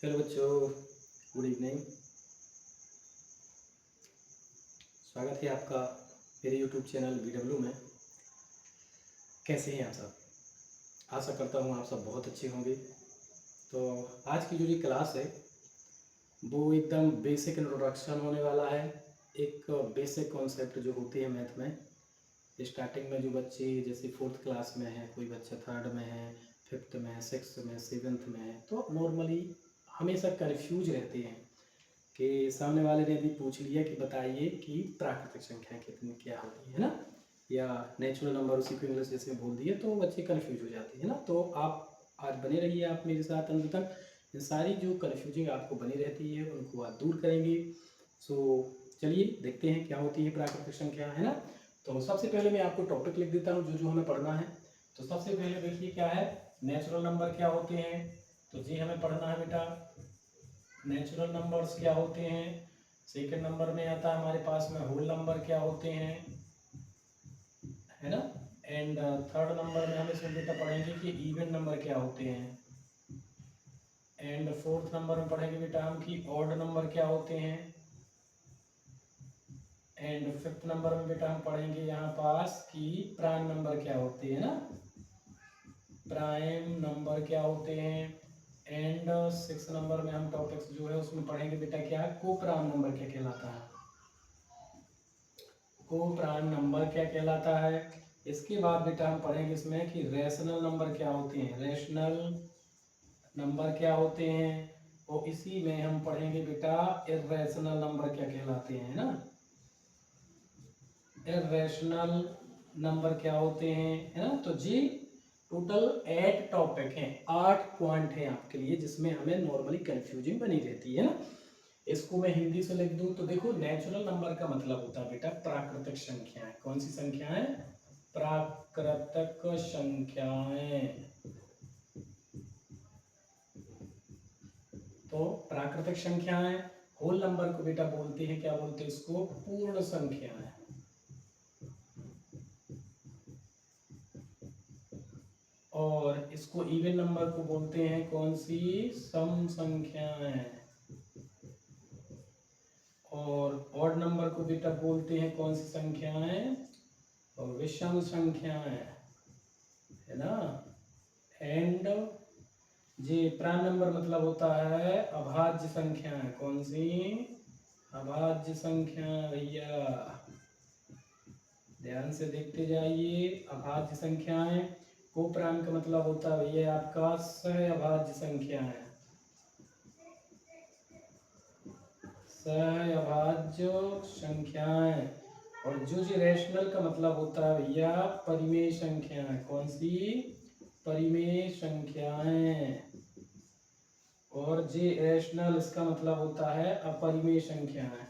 Hello बच्चों, good evening. स्वागत है आपका मेरे यूट्यूब चैनल VW में। कैसे हैं आप सब? आशा करता हूँ आप सब बहुत अच्छे होंगे। तो आज की जो ये क्लास है वो एकदम बेसिक इंट्रोडक्शन होने वाला है। एक बेसिक कॉन्सेप्ट जो होती है मैथ में। स्टार्टिंग में जो बच्चे जैसे 4th क्लास में है, कोई बच्चा 3rd में है, 5th में, 6th में, 7th में है, तो नॉर्मली हमेशा कन्फ्यूज रहते हैं कि सामने वाले ने भी पूछ लिया कि बताइए कि प्राकृतिक संख्या कितनी क्या होती है ना, या नेचुरल नंबर उसी को इंग्लिश जैसे बोल दिए तो बच्चे कन्फ्यूज हो जाते हैं ना। तो आप आज बने रहिए, आप मेरे साथ अंत तक। ये सारी जो कन्फ्यूजिंग आपको बनी रहती है उनको आप दूर करेंगे। सो चलिए देखते हैं क्या होती है प्राकृतिक संख्या, है ना। तो सबसे पहले मैं आपको टॉपिक लिख देता हूँ जो जो हमें पढ़ना है। तो सबसे पहले देखिए क्या है, नेचुरल नंबर क्या होते हैं। तो जी हमें पढ़ना है बेटा, नेचुरल नंबर्स क्या होते हैं। सेकंड नंबर में आता है हमारे पास में होल नंबर क्या होते हैं, है ना। एंड थर्ड नंबर में हम इसमें बेटा पढ़ेंगे कि इवन नंबर क्या होते हैं। एंड फोर्थ नंबर में पढ़ेंगे बेटा हम कि ऑड नंबर क्या होते हैं। एंड फिफ्थ नंबर में बेटा हम पढ़ेंगे यहाँ पास कि प्राइम नंबर क्या होते हैं ना, प्राइम नंबर क्या होते हैं। एंड सिक्स नंबर में हम टॉपिक्स जो है उसमें पढ़ेंगे बेटा क्या, को प्राइम नंबर क्या कहलाता है, को प्राइम नंबर क्या कहलाता है। इसके बाद बेटा हम पढ़ेंगे इसमें कि रेशनल नंबर क्या होते हैं, रेशनल नंबर क्या होते हैं। और इसी में हम पढ़ेंगे बेटा इर्रेशनल नंबर क्या कहलाते हैं ना, इर्रेशनल नंबर क्या होते हैं, है ना। तो जी टोटल 8 टॉपिक हैं, 8 पॉइंट हैं आपके लिए जिसमें हमें नॉर्मली कंफ्यूजिंग बनी रहती है ना। इसको मैं हिंदी से लिख दूं तो देखो, नेचुरल नंबर का मतलब होता है बेटा प्राकृतिक संख्याएं। कौन सी संख्याएं? प्राकृतिक संख्याएं। तो प्राकृतिक संख्याएं, होल नंबर को बेटा बोलते हैं, क्या बोलते हैं इसको, पूर्ण संख्याएं। और इसको इवन नंबर को बोलते हैं कौन सी, सम संख्याएं। और ऑड नंबर को बेटा बोलते हैं कौन सी संख्याएं, और विषम संख्याएं, है ना। एंड जी प्राइम नंबर मतलब होता है अभाज्य संख्याएं। कौन सी? अभाज्य संख्या भैया, ध्यान से देखते जाइए। अभाज्य संख्याएं, को प्राइम का मतलब होता है भैया आपका सह अभाज्य संख्याएं, सह अभाज्य संख्याएं। और जो जी रैशनल का मतलब होता है भैया परिमेय संख्याएं। कौन सी? परिमेय संख्याएं। और जे रैशनल इसका मतलब होता है अपरिमेय संख्याएं।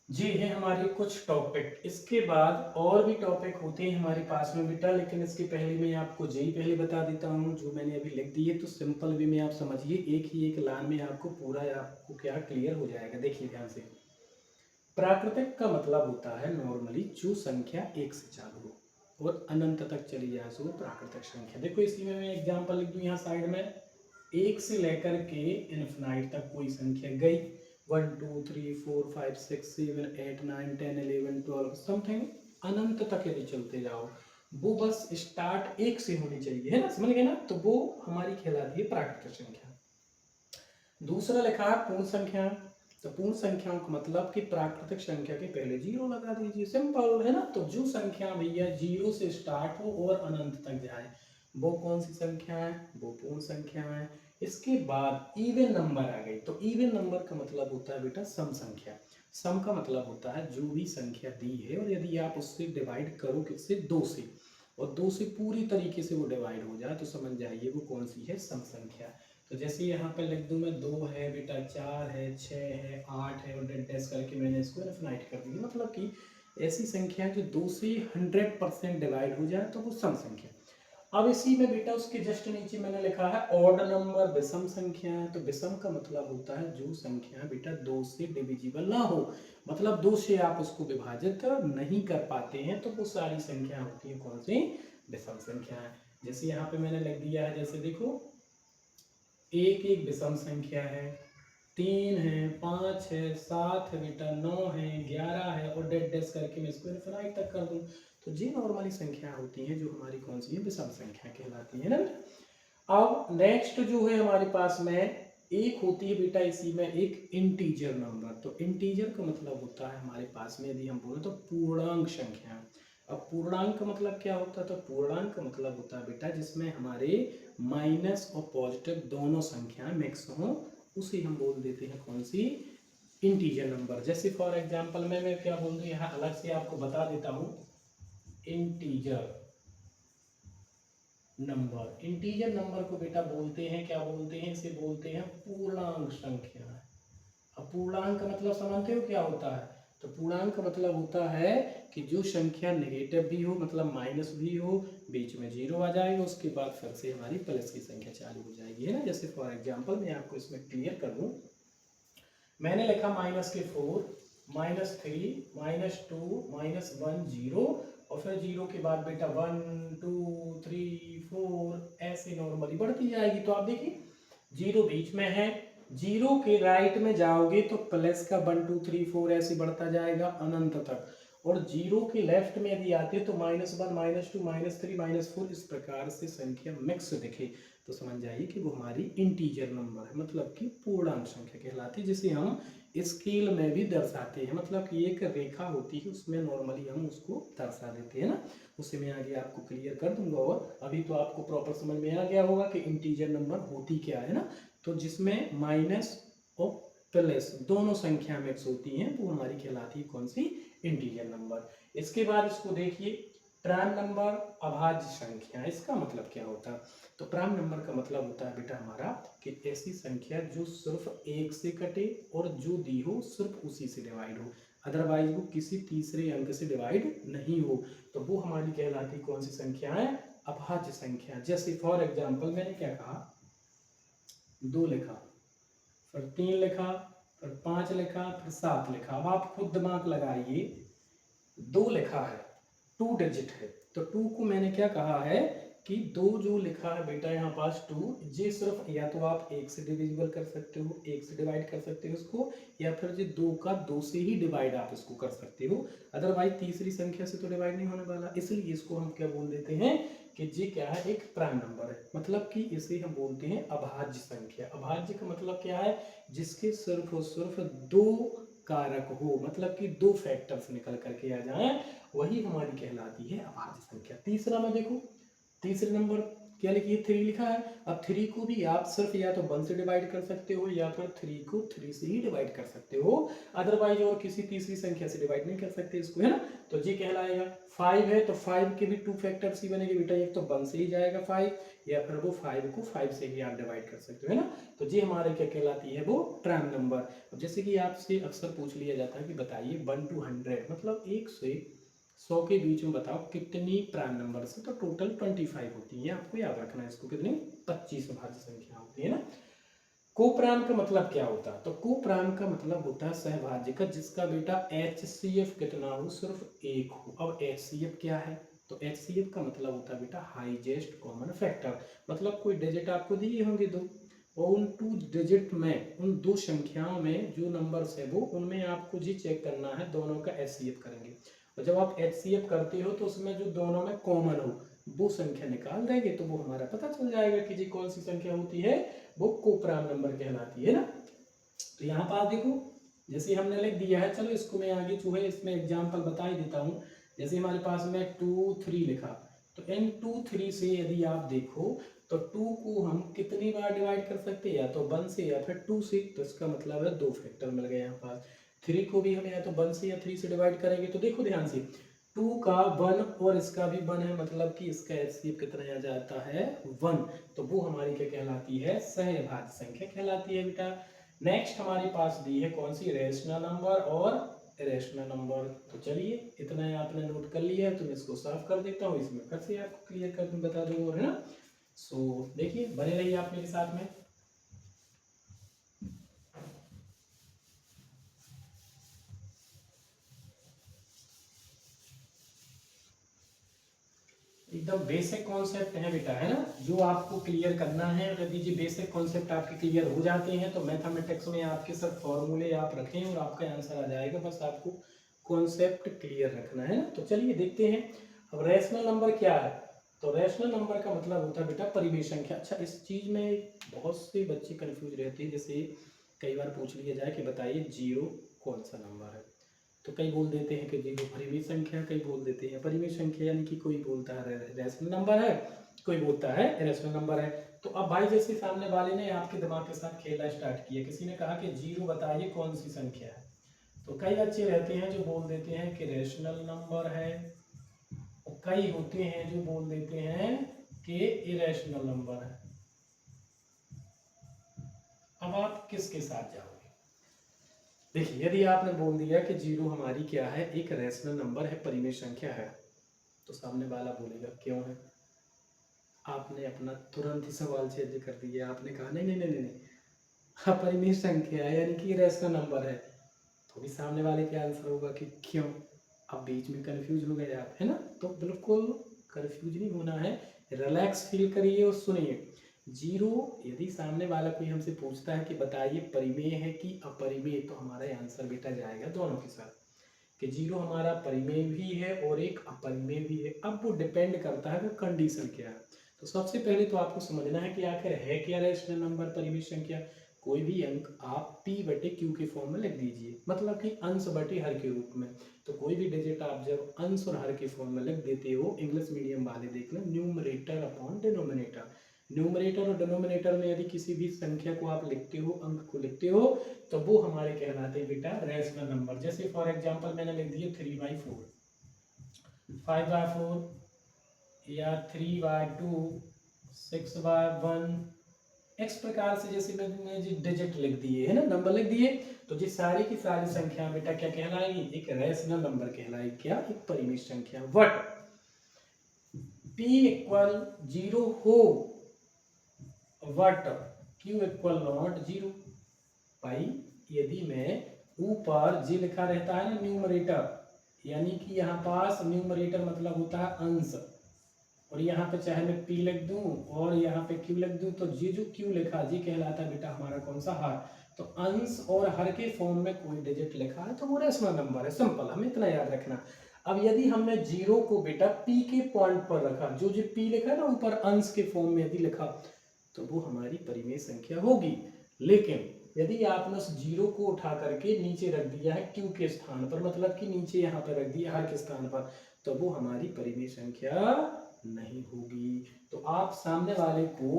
जी है हमारे कुछ टॉपिक। इसके बाद और भी टॉपिक होते हैं हमारे पास में बेटा, लेकिन इसके पहले मैं आपको जेई पहले बता देता हूँ जो मैंने अभी लिख दी है। तो सिंपल वे में आप समझिए, एक ही एक लाइन में आपको पूरा आपको क्या क्लियर हो जाएगा। देखिए ध्यान से, प्राकृतिक का मतलब होता है नॉर्मली जो संख्या एक से चालू हो और अनंत तक चली जाए सो प्राकृतिक संख्या। देखो इसी में मैं एग्जांपल लिख दूं यहाँ साइड में, एक से लेकर के इन्फिनाइट तक कोई संख्या गई, 1 2 3 4 5 6 7 8 9 10 11 12 समथिंग अनंत तक यदि चलते जाओ, वो बस स्टार्ट एक से होनी चाहिए, है ना, समझ गए ना। तो वो हमारी कहलाती है प्राकृतिक संख्या। दूसरा लिखा है पूर्ण संख्या। तो पूर्ण संख्याओं का मतलब कि प्राकृतिक संख्या के पहले जीरो लगा दीजिए, सिंपल है ना। तो जो संख्या भैया जीरो से स्टार्ट हो और अनंत तक जाए वो कौन सी संख्या है, वो पूर्ण संख्या है। इसके बाद इवन नंबर आ गई। तो इवन नंबर का मतलब होता है बेटा सम संख्या। सम का मतलब होता है जो भी संख्या दी है और यदि आप उससे डिवाइड करो किससे, दो से, और दो से पूरी तरीके से वो डिवाइड हो जाए तो समझ जाइए वो कौन सी है, सम संख्या। तो जैसे यहाँ पे लिख दूं मैं, 2 है बेटा, 4 है, 6 है, 8 है, और डैश करके मैंने इसको इनफिनाइट कर दिया। मतलब कि ऐसी संख्या जो 2 से 100% डिवाइड हो जाए तो वो सम संख्या। अब इसी में बेटा उसके जस्ट नीचे मैंने लिखा है ऑड नंबर, विषम संख्या है। तो विषम का मतलब होता है जो संख्या बेटा 2 से डिविजिबल ना हो, मतलब 2 से आप उसको विभाजित नहीं कर पाते हैं, तो वो सारी संख्या होती है कौन सी, विषम संख्या है। जैसे यहाँ पे मैंने लिख दिया है, जैसे देखो 1 एक विषम संख्या है, 3 है, 5 है, 7 है बेटा, 9 है, 11 है, और डेड डैश करके मैं इसको इनफिनाइट तक कर दूं। तो ये नॉर्मली संख्या होती है जो हमारी कौन सी है, विषम संख्या कहलाती है ना। अब नेक्स्ट जो है हमारे पास में एक होती है बेटा इसी में एक इंटीजर नंबर। तो इंटीजर का मतलब होता है हमारे पास में, यदि हम बोले तो पूर्णांक संख्या। अब पूर्णांक का मतलब क्या होता है, तो पूर्णांक का मतलब होता है बेटा जिसमें हमारे माइनस और पॉजिटिव दोनों संख्याएं मिक्स हों, उसे हम बोल देते हैं कौन सी, इंटीजर नंबर। जैसे फॉर एग्जांपल मैं क्या बोल दूं, यहाँ अलग से आपको बता देता हूँ, इंटीजर नंबर। इंटीजर नंबर को बेटा बोलते हैं, क्या बोलते हैं, इसे बोलते हैं पूर्णांक संख्या। अब पूर्णांक का मतलब समझते हो क्या होता है, तो पूर्णांक का मतलब होता है कि जो संख्या नेगेटिव भी हो, मतलब माइनस भी हो, बीच में जीरो आ जाएगा, उसके बाद फिर से हमारी प्लस की संख्या चालू हो जाएगी, है ना। जैसे फॉर एग्जांपल मैं आपको इसमें क्लियर कर दूं, मैंने लिखा -4, -3, -2, -1 जीरो, और फिर जीरो के बाद बेटा 1 2 3 4 ऐसे नॉर्मली बढ़ती जाएगी। तो आप देखिए जीरो बीच में है, जीरो के राइट में जाओगे तो प्लस का 1 2 3 4 ऐसे बढ़ता जाएगा अनंत तक, और जीरो के लेफ्ट में यदि आते तो -1 -2 -3 -4 इस प्रकार से संख्या मिक्स दिखे, तो समझ जाइए कि वो हमारी इंटीजर नंबर है, मतलब कि पूर्णांक संख्या कहलाती है, जिसे हम स्केल में भी दर्शाते हैं। मतलब कि एक रेखा होती है उसमें नॉर्मली हम उसको दर्शा देते हैं ना, उसे मैं आगे आपको क्लियर कर दूंगा। और अभी तो आपको प्रॉपर समझ में आ गया होगा कि इंटीजर नंबर होती क्या है ना, तो जिसमें माइनस और प्लस दोनों संख्या मिक्स होती हैं वो हमारी कहलाती है कौन सी, इंटीजर नंबर। इसके बाद इसको देखिए प्राइम नंबर, अभाज्य संख्या। इसका मतलब क्या होता है, तो प्राइम नंबर का मतलब होता है बेटा हमारा कि ऐसी संख्या जो सिर्फ एक से कटे और जो दी हो सिर्फ उसी से डिवाइड हो, अदरवाइज वो किसी तीसरे अंक से डिवाइड नहीं हो, तो वो हमारी कहलाती कौन सी संख्या है, अभाज्य संख्या। जैसे फॉर एग्जांपल मैंने क्या कहा, 2 लिखा, फिर 3 लिखा, फिर 5 लिखा, फिर 7 लिखा। अब आप खुद दिमाग लगाइए, 2 लिखा है, 2 डिजिट है, तो 2 को मैंने क्या कहा है कि 2 जो लिखा है बेटा यहाँ पास 2, ये सिर्फ या तो आप 1 से डिविजिबल कर सकते हो, 1 से डिवाइड कर सकते हो इसको, या फिर ये 2 का 2 से ही डिवाइड आप इसको कर सकते हो, अदरवाइज तीसरी संख्या से तो डिवाइड नहीं होने वाला। इसलिए इसको हम क्या बोल देते हैं कि ये क्या है, एक प्राइम नंबर है, मतलब कि इसे हम बोलते हैं अभाज्य संख्या। अभाज्य का मतलब क्या है, जिसके सिर्फ और सिर्फ 2 कारक हो, मतलब कि 2 फैक्टर्स निकल करके आ जाए, वही हमारी कहलाती है अभाज्य संख्या। तीसरा में देखो, तीसरे नंबर क्या लिखिए, 3 लिखा है। अब 3 को भी आप सिर्फ या तो 1 से डिवाइड कर सकते हो, या फिर 3 को 3 से ही डिवाइड कर सकते हो, अदरवाइज और किसी तीसरी संख्या से डिवाइड नहीं कर सकते इसको, है ना। तो ये कहलाएगा। 5 है तो 5 के भी 2 फैक्टर्स ही बनेंगे बेटा, एक तो 1 से ही जाएगा 5, या फिर वो 5 को 5 से ही आप डिवाइड कर सकते हो, है ना। तो ये हमारे क्या कहलाती है, वो प्राइम नंबर। जैसे कि आपसे अक्सर पूछ लिया जाता है कि बताइए 1 to 100, मतलब 1 से 100 के बीच में बताओ कितनी प्राइम नंबर से, तो टोटल 25 होती है, आपको याद रखना है इसको, कितनी 25 भाज्य संख्या होती है ना। कोप्राइम का मतलब क्या होता है, तो कोप्राइम का मतलब होता है सहभाज्य का जिसका बेटा HCF कितना हो, सिर्फ 1 हो। अब HCF क्या है, तो HCF का मतलब होता है बेटा हाईएस्ट कॉमन फैक्टर, मतलब कोई डिजिट आपको दिए होंगे 2, और उन 2 डिजिट में, उन 2 संख्याओं में जो नंबर्स है वो, उनमें आपको जी चेक करना है, दोनों का HCF करेंगे, और जब आप HCF करते हो तो उसमें जो दोनों में कॉमन हो वो संख्या निकाल देंगे, तो वो हमारा पता चल जाएगा कि जी कौन सी संख्या होती है, वो कोप्राइम नंबर कहलाती है ना। तो यहाँ पर आप देखो, जैसे हमने लिख दिया है, चलो इसको मैं आगे जो है इसमें एग्जांपल बता ही देता हूँ। जैसे हमारे पास में 2 3 लिखा, तो इन 2 3 से यदि आप देखो तो 2 को हम कितनी बार डिवाइड कर सकते हैं, या तो 1 से या फिर 2 से, तो इसका मतलब है 2 फैक्टर मिल गए यहाँ पास। 3 को भी हम या तो 1 से या 3 से डिवाइड करेंगे, तो देखो ध्यान से 2 का 1 और इसका भी 1 है, मतलब कि इसका HCF कितना आ जाता है 1, तो वो हमारी क्या कहलाती है, सहभाज्य संख्या कहलाती है बेटा। नेक्स्ट हमारे पास दी है कौन सी, रेशनल नंबर और इरेशनल नंबर। तो चलिए इतना आपने नोट कर लिया है तो मैं इसको साफ कर देता हूँ, इसमें फिर से आपको क्लियर कर बता दूंगा, है ना। सो देखिए बने रहिए आप मेरे साथ में। एकदम बेसिक कॉन्सेप्ट है बेटा, है ना, जो आपको क्लियर करना है। अगर दीजिए बेसिक कॉन्सेप्ट आपके क्लियर हो जाते हैं तो मैथमेटिक्स में आपके सब फॉर्मूले आप रखें और आपका आंसर आ जाएगा, बस आपको कॉन्सेप्ट क्लियर रखना है ना। तो चलिए देखते हैं अब रैशनल नंबर क्या है। तो रैशनल नंबर का मतलब होता है बेटा परिमेय संख्या। अच्छा, इस चीज में बहुत से बच्चे कंफ्यूज रहते हैं, जैसे कई बार पूछ लिया जाए कि बताइए जीरो कौन सा नंबर है, तो कई बोल देते हैं कि जीरो परिमेय संख्या, कई बोल देते हैं परिमेय संख्या, यानी कि कोई बोलता है रैशनल नंबर है, कोई बोलता है इरेशनल नंबर है। तो अब भाई जैसे सामने वाले ने आपके दिमाग के साथ खेलना स्टार्ट किया, किसी ने कहा कि जीरो बताइए कौन सी संख्या है, तो कई बच्चे रहते हैं जो बोल देते हैं कि रैशनल नंबर है, और कई होते हैं जो बोल देते हैं कि इरेशनल नंबर है। अब आप किसके साथ जाओगे? देखिए यदि आपने बोल दिया कि जीरो हमारी क्या है, एक रैशनल नंबर है, परिमेय संख्या है, तो सामने वाला बोलेगा क्यों है। आपने अपना तुरंत ही सवाल चेंज कर दिया, आपने कहा नहीं नहीं नहीं नहीं, हाँ परिमेय संख्या है यानी कि रैशनल नंबर है, तो भी सामने वाले का आंसर होगा कि क्यों। अब बीच में कंफ्यूज हो गए आप, है ना। तो बिल्कुल कंफ्यूज नहीं होना है, रिलैक्स फील करिए और सुनिए। जीरो, यदि सामने वाला कोई हमसे पूछता है कि बताइए परिमेय है कि अपरिमेय, तो हमारा आंसर बेटा जाएगा दोनों के साथ, कि जीरो हमारा परिमेय भी है और एक अपरिमेय भी है। अब वो डिपेंड करता है कि कंडीशन क्या है। तो सबसे पहले तो आपको समझना है कि आखिर है क्या रैशनल नंबर, परिमेय संख्या। कोई भी अंक आप p बटे q के फॉर्म में लिख दीजिए, मतलब कि अंश बटे हर के रूप में। तो कोई भी डिजिट आप जब अंश और हर के फॉर्म में लिख देते हो, इंग्लिश मीडियम वाले देख लो, न्यूमरेटर अपॉन डिनोमिनेटर। न्यूमरेटर और डिनोमिनेटर में यदि किसी भी संख्या को आप लिखते हो, अंक को लिखते हो, तो वो हमारे कहलाते हैं बेटा रैशनल नंबर। जैसे फॉर एग्जांपल मैंने लिख दिया 3/4, 5/4 या 3/2, 6/1, इस प्रकार से जैसे मैंने डिजिट लिख दिए है ना, नंबर लिख दिए, तो ये सारी की सारी संख्या बेटा क्या कहलाएगी, एक रैशनल नंबर कहलाएगी। क्या? एक परिमेय संख्या। वट p इक्वल 0 हो, वट q इक्वल नॉट 0। भाई यदि मैं ऊपर जी लिखा रहता है ना न्यूमरेटर, यानी कि यहाँ पास न्यूमरेटर मतलब होता है अंश, और यहाँ पे चाहे मैं p लिख दूं और यहाँ पे q लिख दूं, तो जी जो q लिखा जी कहलाता है बेटा हमारा कौन सा, हर। तो अंश और हर के फॉर्म में कोई डिजिट लिखा है तो वो रैशनल नंबर है। सिंपल, हमें इतना याद रखना। अब यदि हमने जीरो को बेटा p के पॉइंट पर रखा, जो जो p लिखा है ना ऊपर अंश के फॉर्म में यदि लिखा, तो वो हमारी परिमेय संख्या होगी। लेकिन यदि आपने उस जीरो को उठा करके नीचे रख दिया है क्यू के स्थान पर, मतलब कि नीचे यहाँ पर रख दिया हर के स्थान पर, तो वो हमारी परिमेय संख्या नहीं होगी। तो आप सामने वाले को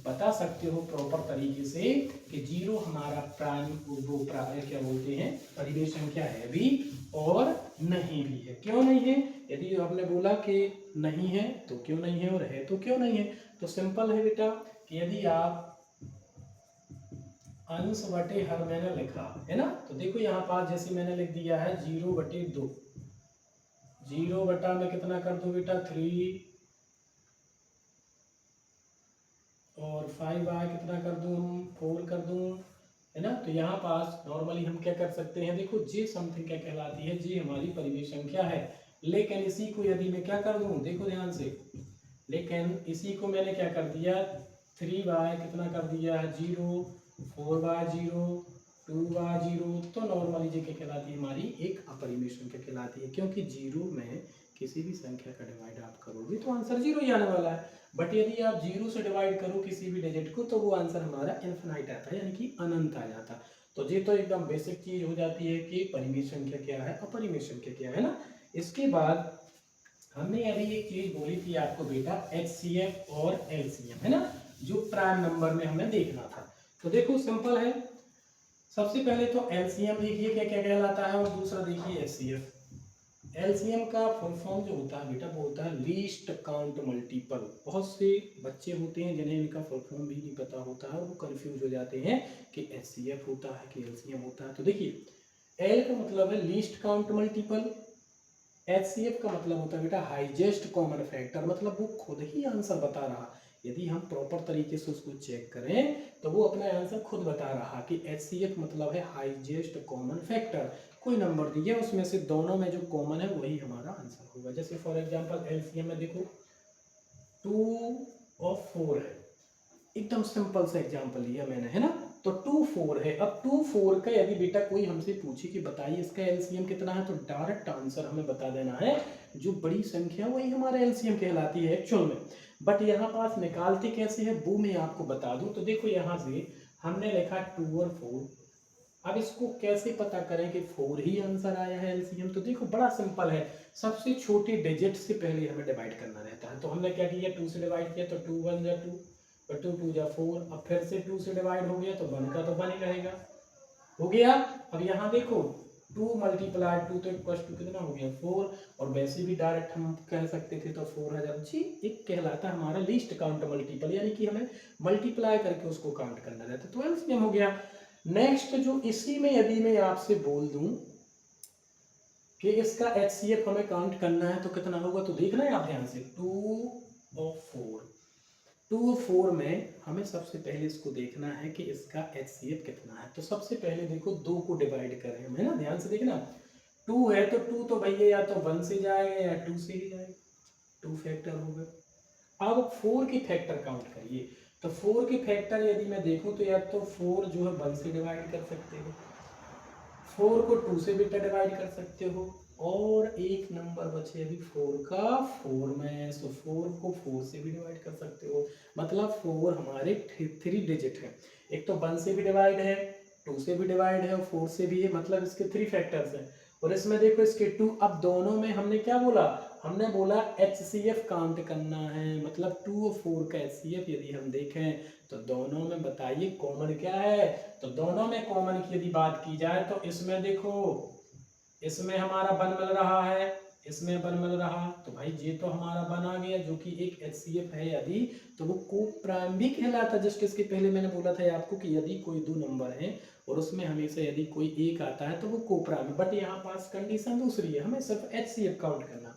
बता सकते हो प्रॉपर तरीके से कि जीरो हमारा प्राइम, वो क्या बोलते हैं, परिमेय संख्या है भी और नहीं भी है। क्यों नहीं है? यदि आपने बोला कि नहीं है तो क्यों नहीं है, और है तो क्यों नहीं है। तो सिंपल है बेटा कि यदि आप अंश बटे हर मैंने लिखा है ना, तो देखो यहाँ पास जैसे मैंने लिख दिया है 0/2, 0 बटा में कितना कर दूं बेटा 3, और 5 कितना कर दूं, 4 कर दूं, है ना। तो यहाँ पास नॉर्मली हम क्या कर सकते हैं, देखो जी समथिंग क्या कहलाती है, जी हमारी परिमेय संख्या है। लेकिन इसी को यदि मैं क्या कर दूं, देखो ध्यान से, लेकिन इसी को मैंने क्या कर दिया 3 कितना कर दिया है 0, 4/0, 2/0, तो नॉर्मली जी क्या कहलाती है, हमारी एक अपरिमेय संख्या कहलाती है। क्योंकि जीरो में किसी भी संख्या का डिवाइड आप करोगे तो आंसर जीरो ही आने वाला है। बट यदि आप जीरो से डिवाइड करो किसी भी डिजिट को, तो वो आंसर हमारा इन्फिनाइट आता है, यानी कि अनंत आ जाता है। तो ये तो एकदम बेसिक चीज हो जाती है कि परिमेय संख्या क्या है, अपरिमेय संख्या क्या है ना। इसके बाद हमने अभी एक चीज बोली थी आपको बेटा, HCF और LCM, है ना, जो प्राइम नंबर में हमें देखना था। तो देखो सिंपल है, सबसे पहले तो LCM देखिए क्या क्या कहलाता है, और दूसरा देखिए HCF। LCM का फुल फॉर्म जो होता है बेटा वो होता है लीस्ट काउंट मल्टीपल। बहुत से बच्चे होते हैं जिन्हें इनका फुल फॉर्म भी नहीं पता होता है, वो कंफ्यूज हो जाते हैं कि HCF होता है कि LCM होता है। तो देखिए एल का मतलब है लीस्ट काउंट मल्टीपल, एचसीएफ का मतलब होता है बेटा हाईएस्ट कॉमन फैक्टर, मतलब वो खुद ही आंसर बता रहा। यदि हम प्रॉपर तरीके से उसको चेक करें तो वो अपना आंसर खुद बता रहा कि एचसीएफ मतलब है हाईएस्ट कॉमन फैक्टर। कोई नंबर दिया उसमें से दोनों में जो कॉमन है वही हमारा आंसर होगा। जैसे फॉर एग्जांपल एलसीएम में देखो 2 और 4 है, एकदम सिंपल सा एग्जांपल लिया मैंने, है ना। तो 2 4 है। अब 2 4 का यदि बेटा कोई हमसे पूछे कि बताइए इसका एलसीएम कितना है, तो डायरेक्ट आंसर हमें बता देना है, जो बड़ी संख्या वही हमारा एलसीएम कहलाती है एक्चुअल में। बट यहाँ पास निकालते कैसे है वो मैं आपको बता दूं। तो देखो यहाँ से हमने लिखा 2 और 4, अब इसको कैसे पता करें कि 4 ही आंसर आया है एलसीएम। तो देखो बड़ा सिंपल है, सबसे छोटी डिजिट से पहले हमें डिवाइड करना रहता है। तो हमने क्या किया, 2 से डिवाइड किया तो 2 1 जा 2 और 2 2 जा 4, अब फिर से 2 से डिवाइड हो गया तो 1 का तो 1 ही रहेगा, हो गया। अब यहाँ देखो 2 मल्टीप्लाई 2 तो इक्वल टू कितना हो गया 4, और वैसे भी डायरेक्ट हम कह सकते थे तो 4000 जी एक कहलाता है हमारा लीस्ट काउंट मल्टीपल, यानी कि हमें मल्टीप्लाई करके उसको काउंट करना रहता है। तो एलसीएम हो गया। नेक्स्ट जो इसी में यदि मैं आपसे बोल दूं कि इसका एचसीएफ हमें काउंट करना है तो कितना होगा, तो देखना है आप ध्यान से 2 और 4, 2 और 4 में हमें सबसे पहले इसको देखना है कि इसका एचसीएफ कितना है। तो सबसे पहले देखो 2 को डिवाइड करें हम, है ना, ध्यान से देखना। 2 है तो 2 तो भैया या तो 1 से जाएगा या 2 से ही जाएगा, 2 फैक्टर हो गए। अब 4 की फैक्टर काउंट करिए, तो 4 की फैक्टर यदि मैं देखूं तो या तो 4 जो है 1 से डिवाइड कर सकते हो, 4 को 2 से बेटा डिवाइड कर सकते हो, और एक नंबर बचे अभी 4 का 4 में, सो 4 को 4 से भी डिवाइड कर सकते हो। मतलब 4 हमारे 3 डिजिट है, एक तो 1 से भी डिवाइड है, 2 से भी डिवाइड है और 4 से भी है, मतलब इसके 3 फैक्टर्स हैं। और इसमें देखो इसके 2, अब दोनों में हमने क्या बोला, हमने बोला एचसीएफ काउंट करना है, मतलब 2 और 4 का एचसीएफ यदि हम देखें तो दोनों में बताइए कॉमन क्या है। तो दोनों में कॉमन की यदि बात की जाए तो इसमें देखो, इसमें हमारा 1 मिल रहा है, इसमें 1 मिल रहा, तो भाई ये तो हमारा 1 आ गया जो कि एक एचसीएफ है यदि, तो वो को प्राइम भी कहलाता। जस्ट इसके पहले मैंने बोला था आपको कि यदि कोई 2 नंबर है और उसमें हमेशा यदि कोई एक आता है तो वो को प्राइम है, बट यहाँ पास कंडीशन दूसरी है, हमें सिर्फ एचसीएफ काउंट करना।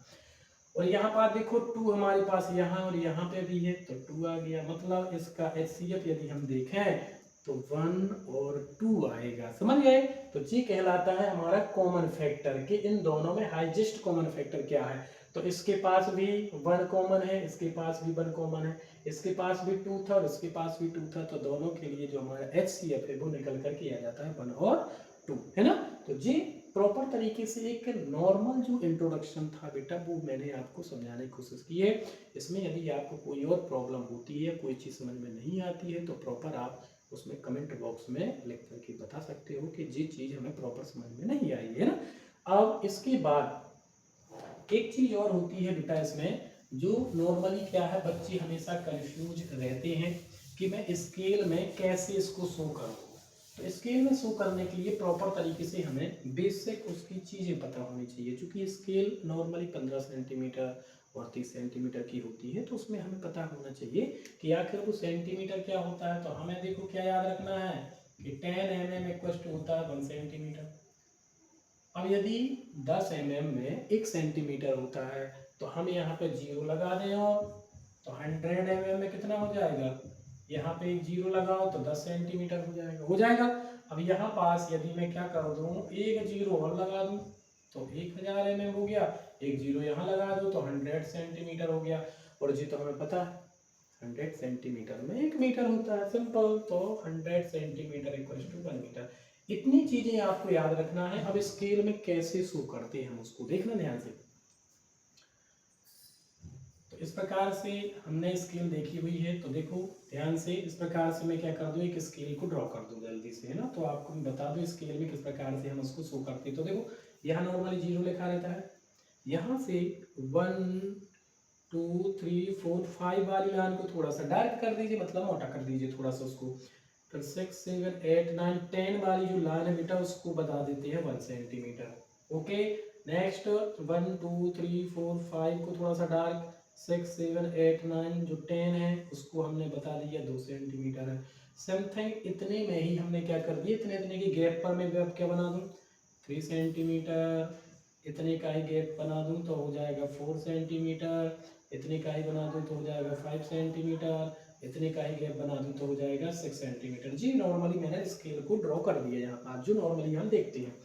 और यहाँ पर देखो 2 हमारे पास यहाँ और यहाँ पे भी है तो 2 आ गया, मतलब इसका एचसीएफ यदि हम देखें तो 1 और 2 आएगा, समझ गए। तो ये कहलाता है हमारा कॉमन फैक्टर कि इन दोनों में हाईएस्ट कॉमन फैक्टर क्या है। तो इसके पास भी 1 कॉमन है, इसके पास भी 1 कॉमन है, इसके पास भी 2 था और इसके पास भी 2 था, तो दोनों के लिए जो हमारा एचसीएफ है वो निकल करके आ जाता है 1 और 2, है ना। तो ये प्रॉपर तरीके से एक नॉर्मल जो इंट्रोडक्शन था बेटा वो मैंने आपको समझाने की कोशिश की है। इसमें यदि आपको कोई और प्रॉब्लम होती है, कोई चीज़ समझ में नहीं आती है, तो प्रॉपर आप उसमें कमेंट बॉक्स में लिख करके बता सकते हो कि ये चीज़ हमें प्रॉपर समझ में नहीं आई है ना। अब इसके बाद एक चीज़ और होती है बेटा इसमें, जो नॉर्मली क्या है, बच्चे हमेशा कंफ्यूज रहते हैं कि मैं स्केल में कैसे इसको शो करूँ। तो स्केल में शो करने के लिए प्रॉपर तरीके से हमें बेसिक उसकी चीज़ें पता होनी चाहिए। क्योंकि स्केल नॉर्मली 15 सेंटीमीटर और 30 सेंटीमीटर की होती है, तो उसमें हमें पता होना चाहिए कि आखिर वो सेंटीमीटर क्या होता है। तो हमें देखो क्या याद रखना है कि 10 mm इक्वल टू होता है 1 सेंटीमीटर। अब यदि 10 mm में 1 सेंटीमीटर होता है तो हम यहाँ पे 0 लगा दें, और तो 100 mm में कितना हो जाएगा, यहाँ पे एक 0 लगाओ तो 10 सेंटीमीटर हो जाएगा। अब यहाँ पास यदि मैं क्या कर दूँ, एक 0 और लगा दूँ तो 1000 mm हो गया, एक 0 यहाँ लगा दो तो 100 सेंटीमीटर हो गया। और जी तो हमें पता है 100 सेंटीमीटर में 1 मीटर होता है, सिंपल। तो 100 सेंटीमीटर इक्वल टू 1 मीटर। इतनी चीजें आपको याद रखना है। अब स्केल में कैसे शो करते हैं हम उसको देखना ध्यान से। तो इस प्रकार से हमने स्केल देखी हुई है, तो देखो ध्यान से, इस प्रकार से मैं क्या कर दूं, एक स्केल को ड्रॉ कर दूं जल्दी से, है ना। तो आपको मैं बता दूं स्केल में किस प्रकार से हम उसको शो करते हैं। तो देखो यहाँ नॉर्मली 0 लिखा रहता है, यहाँ से 1 2 3 4 5 वाली लाइन को थोड़ा सा डार्क कर दीजिए, मतलब मोटा कर दीजिए थोड़ा सा उसको। फिर 6 7 8 9 10 वाली जो लाइन है बेटा उसको बता देते हैं 1 सेंटीमीटर। ओके, नेक्स्ट 1 2 3 4 5 को थोड़ा सा डार्क, 6 7 8 9 जो 10 है उसको हमने बता दिया 2 सेंटीमीटर है। समथिंग इतने में ही हमने क्या कर दिया, इतने इतने के गैप पर मैं अब क्या बना दूं 3 सेंटीमीटर, इतने का ही गैप बना दूं तो हो जाएगा 4 सेंटीमीटर, इतने का ही बना दूं तो हो जाएगा 5 सेंटीमीटर, इतने का ही गैप बना दूं तो हो जाएगा 6 सेंटीमीटर। जी नॉर्मली मैंने स्केल को ड्रॉ कर दिया यहाँ पर, जो नॉर्मली हम देखते हैं।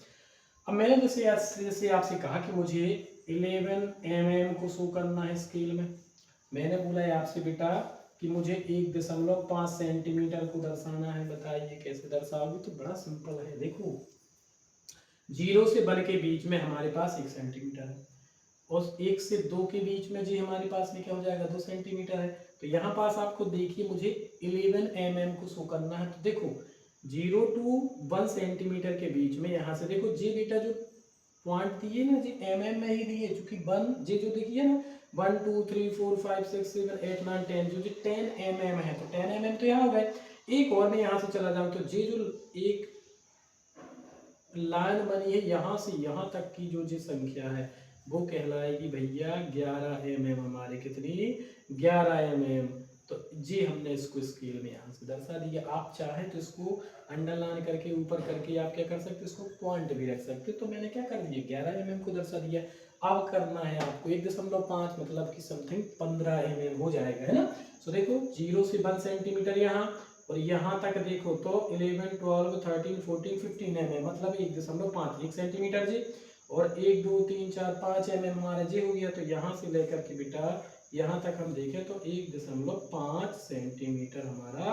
अब मैंने जैसे आपसे कहा कि मुझे 11 mm को शो करना है स्केल में। मैंने बोला है आपसे बेटा कि मुझे 1.5 सेंटीमीटर को दर्शाना है, बताइए कैसे दर्शाओगे? तो बड़ा सिंपल है, देखो 0 से 1 के बीच में हमारे पास 1 सेंटीमीटर है और 1 से 2 के बीच में जी हमारे पास में क्या हो जाएगा 2 सेंटीमीटर है। तो यहाँ पास आपको देखिए मुझे 11 mm को शो करना है। तो देखो 0 to 1 सेंटीमीटर के बीच में यहाँ से देखो जी बेटा जो पॉइंट दिए ना जी mm में ही दिए, चूंकि 1 जी जो देखिए ना 1 2 3 4 5 6 7 8 9 10 जो जी 10 mm है, तो 10 mm तो यहाँ हो गए। एक और मैं यहाँ से चला जाऊँ तो जी जो एक लाइन बनी है यहाँ से यहाँ तक की जो जी संख्या है वो कहलाएगी भैया 11 mm। हमारे कितनी 11 mm। तो जी हमने इसको स्केल में यहाँ से दर्शा दिया। आप चाहे तो इसको अंडरलाइन करके ऊपर करके आप क्या कर सकते हो, इसको पॉइंट भी रख सकते हो। तो मैंने क्या कर दिया 11 mm को दर्शा दिया। अब करना है आपको 1.5 मतलब कि समथिंग 15 mm हो जाएगा, है ना। तो देखो 0 से 1 सेंटीमीटर यहाँ और यहाँ तक देखो तो 11 12 13 14 15 mm मतलब 1.5 1 सेंटीमीटर जी। और 1 2 3 4 5 mm हमारा जी हो गया। तो यहाँ से लेकर के बेटा यहाँ तक हम देखें तो 1.5 सेंटीमीटर हमारा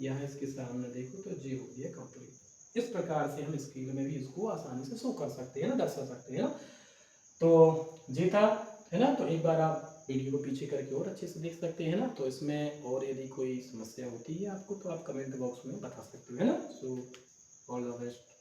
यहाँ इसके सामने देखो तो जी हो गया कंप्लीट। इस प्रकार से हम स्केल में भी इसको आसानी से शो कर सकते हैं ना, दर्शा सकते हैं ना। तो जी था, है ना। तो एक बार आप वीडियो को पीछे करके और अच्छे से देख सकते हैं ना। तो इसमें और यदि कोई समस्या होती है आपको तो आप कमेंट बॉक्स में बता सकते हो, है ना। So all the best.